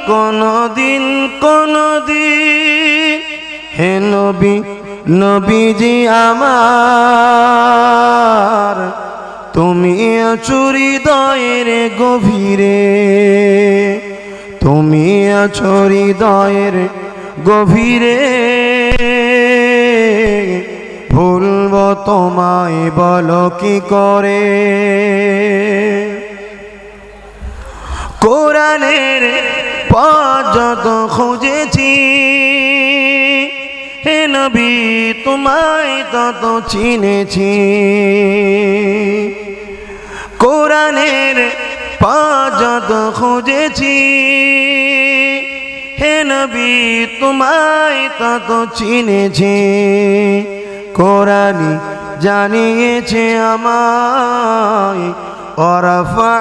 কোনদিন হে নবী নবীজি আমার তুমি আছো হৃদয়ের গভীরে, তুমি আছো হৃদয়ের গভীরে, ভুলব তোমায় বলো কি করে। কোরআনের পথ যত খুঁজেছি হে নবী তোমায় তত চিনেছি। কোরআনের পথ যত খুঁজেছি হে নবী তোমায় তত চিনেছি। কোরআনই জানিয়েছে আমায় ওয়ারাফা